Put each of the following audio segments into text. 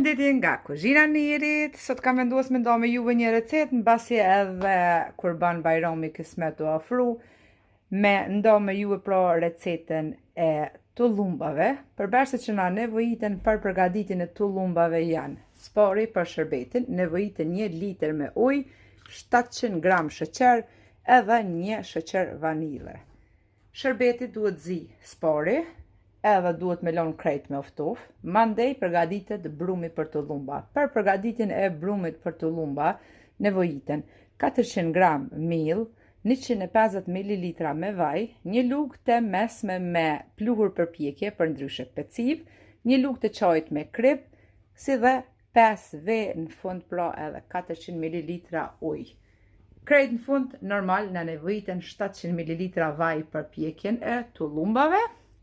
Përshëndetje nga kuzhina e Nirit. Sot kam vendosur me nda me juve një recetë, mbasi edhe kur ban Bajrami kismet u afru, me nda me juve pra recetën e tullumbave. Përveç që na nevojiten për përgatitjen e tullumbave janë spari për shërbetin, nevojiten 1 litër me ujë, 700 gram sheqer edhe 1 sheqer vanile. Shërbeti duhet zi spari, edhe duhet me lënë krejt me oftof, mandej përgatitet brumi për tullumba. Për përgatitjen e brumit për tullumba nevojiten 400 gram miell, 150 ml me vaj, 1 lugë të mesme me pluhur përpjekje për ndryshe peciv, 1 lugë të çajit me krip, si dhe 5 ve në fund, pra edhe 400 ml ujë. Krejt në fund normal në nevojiten 700 ml vaj për pjekjen e tullumbave,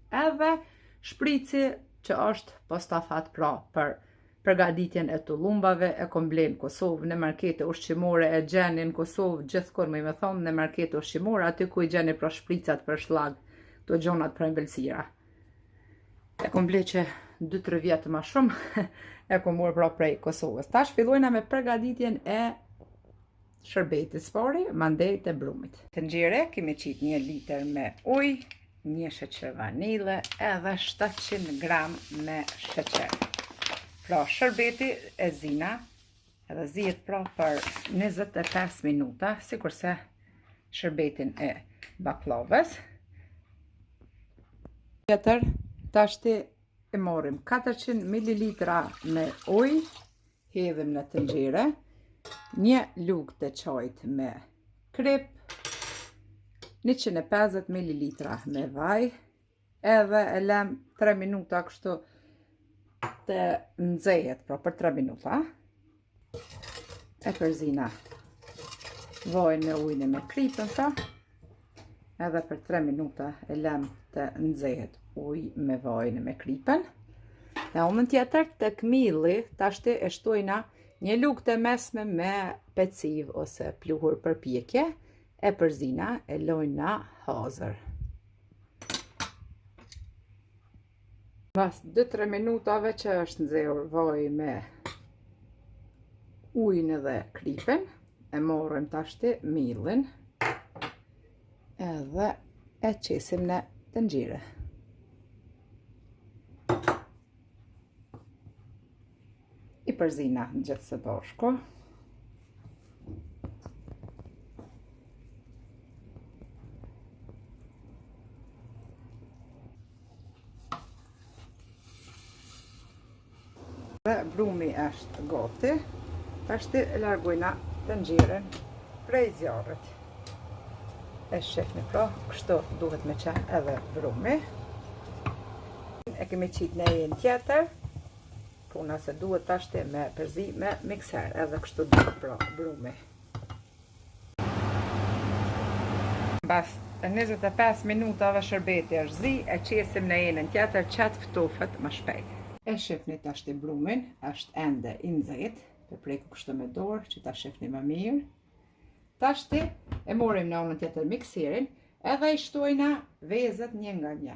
edhe shprici që është postafat pra për përgatitjen e tullumbave. E kom blen në Kosovë në markete ushqimore, e gjeni në Kosovë gjithkur, me thonë në markete ushqimore, aty ku i gjeni pra shpricat për shlag, të gjonat për embelsira. E kom blen që 2-3 vjetë ma shumë, e kom morë pra prej Kosovës. Tash fillojna me përgatitjen e shërbetit spari, mandej të brumit. Tenxhere kemi qit 1 litër me ujë, 1 sheqer vanile edhe 700 gram me sheqer. Pra shërbeti e zina edhe zihet pra për 25 minuta, sikurse shërbetin e baklavës. Tjetër, tashti e morim 400 ml me ujë, hedhim në tenxhere, 1 lugë të çajit me krip, 150 ml me vaj, edhe e lem 3 minuta kështu të nxehet, pra për 3 minuta. E përzina vajin me ujin e me kripën, pra, edhe për 3 minuta e lem të nxehet uji me vajin e me kripën. E anën tjetër, tek milli, tashti e shtojna 1 lugë të mesme me peciv ose pluhur përpjekje, e përzina e lojna hazër. Pas 2-3 minutave që është nxehur vaji me ujin edhe kripën, e morrim tashti millin edhe e qesim në tenxhere. I përzina gjithë së bashku. Brumi është gati, tashti e largojna tenxheren prej zjarrit. E shefni pra, kështu duhet me qenë edhe brumi. E kemi qit në ejën tjetër, puna se duhet tashti me përzi me mikser, edhe kështu duhet pra brumi. Bas 25 minutave shërbeti është zi, e qesim në ejën tjetër që të ftofet më shpejt. E shefni tashti brumin, është ende i nxehtë, për preku kështu me dorë që ta shefni më mirë. Tashti e morim në anën tjetër mikserin, edhe i shtojna vezët 1 nga 1,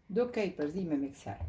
duke i përzi me mikser.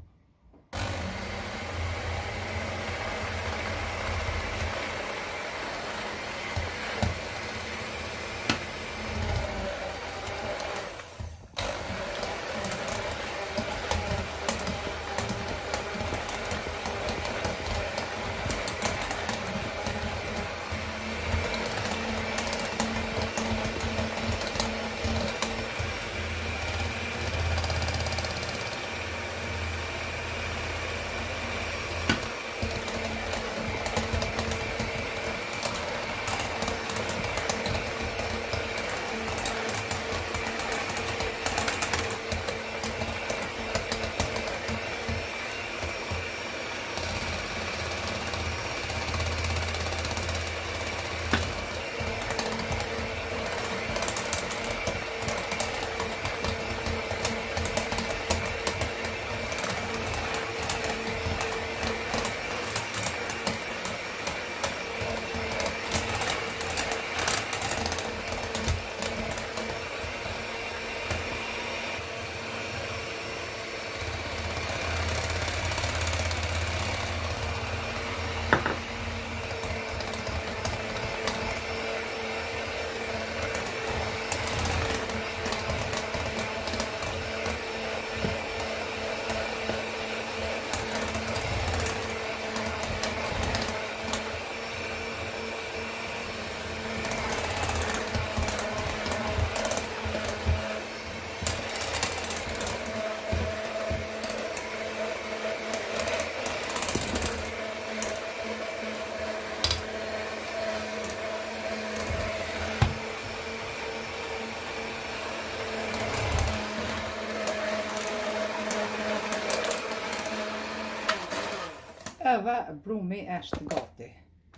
Edhe brumi është gati.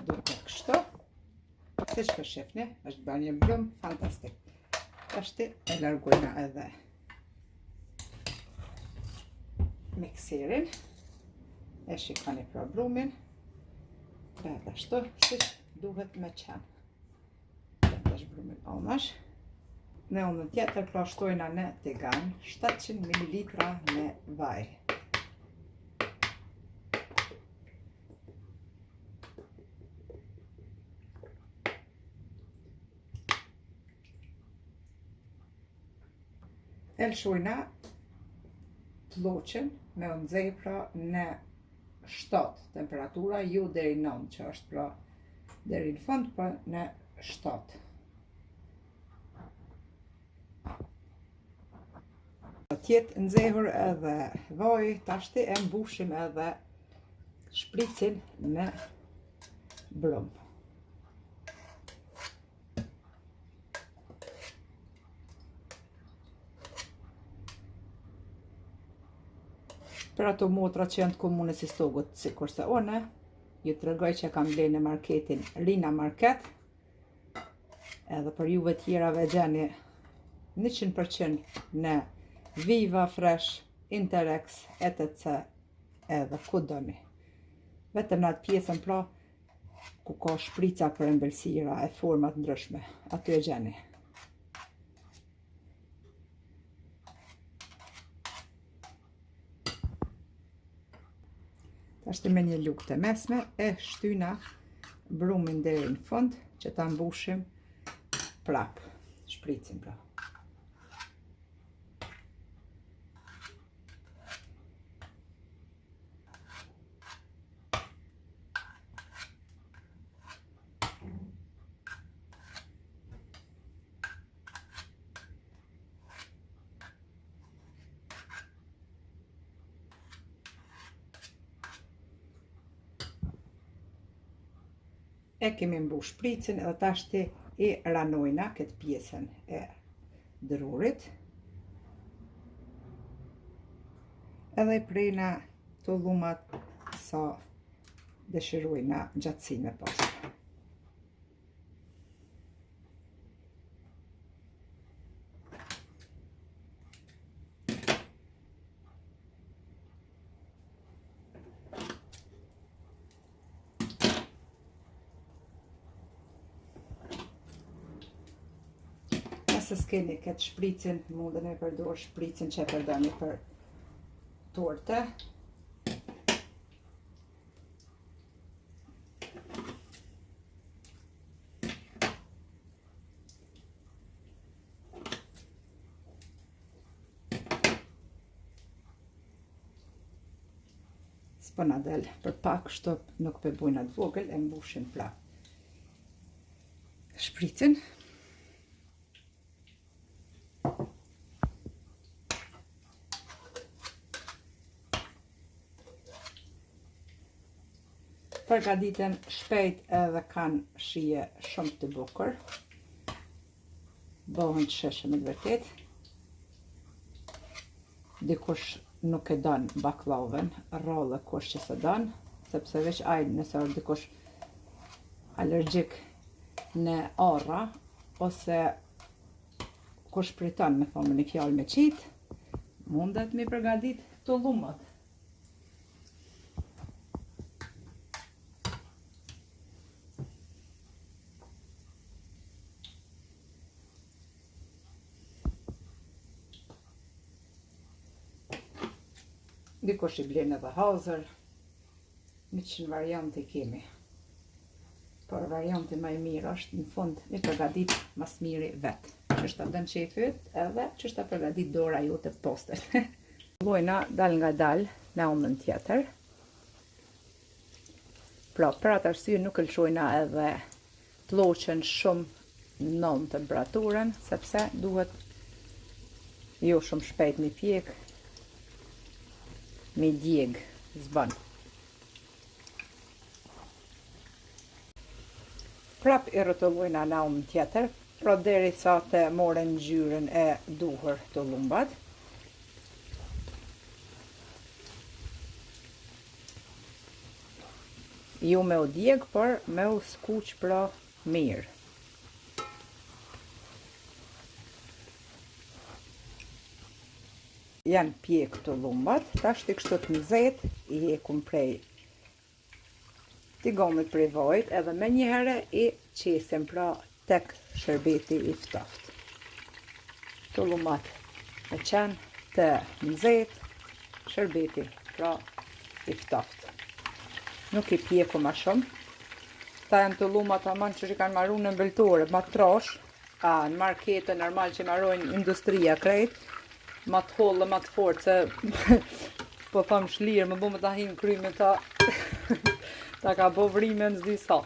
Duke kështu. Si që për shifni, është bërë një brum fantastik. Është e largojna edhe mikserin. E shikoni pra brumin. Edhe ashtu, si që duhet me qenë. Këtë është brumin omash. Në unën tjetër pra shtojna në tigan 700 ml në vaj. E lëshojna ploqen me nxej pra në 7 temperatura, ju deri 9 që është pra deri në fund, për në 7. Tjetë nxehur edhe vaj, tashti e mbushim edhe shpricin me brum. Për ato motra që janë të komune si stogut, si kurse one, ju të regoj që kam ble në marketin Rina Market, edhe për juve tjerave gjeni 100% në Viva, Fresh, Interex, etc. edhe ku doni. Vetëm në atë pjesën pra, ku ka shprica për embëlsira e format ndryshme, aty e gjeni. Ashtë me një lukë të mesme, e shtyna brumin deri në fund, që ta mbushim prap, shpricin pra. E kemi mbush shpricin edhe tashti i ranojna këtë pjesën e drurit. Edhe i prejna të llumat sa dëshirojna gjatësime pas. Nëse s'keni këtë shpricin, mundën e përdor shpricin që e përdoni për torte. S'po na del për pak, kështu nuk po bujna të vogël, e mbushim pra shpricin. Përgatiten shpejt edhe kanë shije shumë të bukur. Bëhen të sheshëm me vërtet. Dikush nuk e don baklavën, rrollë kush që se don, sepse veç ai nëse është dikush alergjik në arra, ose kush priton me thonë një fjalë me qit, mundet me përgatit të llumat. Dikush i blen edhe hazër, 100 variante kemi. Por varianti më i mirë është në fund me përgatit mas miri vetë. Qështa dën qefit edhe qështa përgatit dora ju të postet. Lojna dal nga dal në unën tjetër. Pra, për atë arsye nuk lëshojna edhe ploqen shumë në temperaturën, sepse duhet jo shumë shpejt një pjek, me djeg zban. Prap i rrotullojna në unën tjetër, pra deri sa të moren ngjyrën e duhur të llumbat. ju me u djeg, por me u skuq pra mirë. Janë pjek të lumbat, tash të kështu të nëzet, i hekum prej tigomit prej vajt, edhe me njëherë i qesim pra tek shërbeti i ftoft. Të lumbat me qenë të nëzet, shërbeti pra i ftoft. Nuk i pjeku ma shumë. Ta janë të lumbat aman që kanë marru në mbëltore, ma trash, në markete normal që marrojnë industria krejt, ma të hollë, ma të fort, se po tham shlirë, më bu me ta hinë kry me ta, ta ka bo vrime në zdi sa.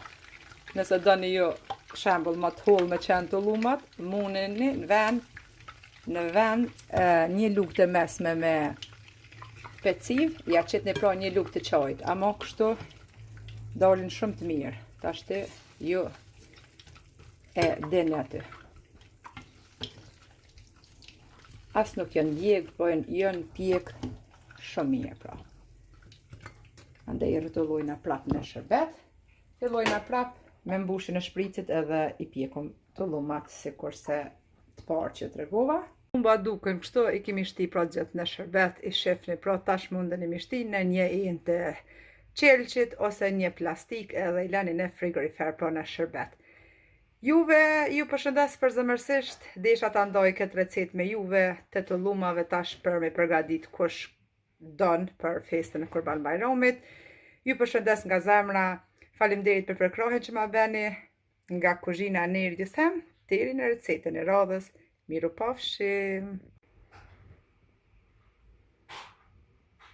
Nëse dëni ju shembull ma të hollë me qenë të lumbat, muneni në vend një lukë të mesme me peciv, ja qitni pra një lukë të qajt, ama kështu dalin shumë të mirë. Tashti ju e dini aty. As nuk janë djeg, po janë pjek shumë mirë pra. Andaj i rrotulojna prap në shërbet. Fillojna prap me mbushin e shpricit edhe i pjekum të lummat sikur se të parë që tregova. Lumba duken kështu, i kemi shti pra gjithë në shërbet, i shefni pra tash mundeni mi shti në një in të qelqit ose një plastik edhe i lani në frigorifer pra në shërbet. Juve, ju përshëndes përzemërsisht, desha ta ndoj këtë recet me juve të të lumave tash për me përgadit kush don për festën e Kurban Bajramit. Ju përshëndes nga zemra, faleminderit për përkrohen që ma beni nga kuzhina e Nerit, ju them, deri në recetën e radhës, miru pafshim.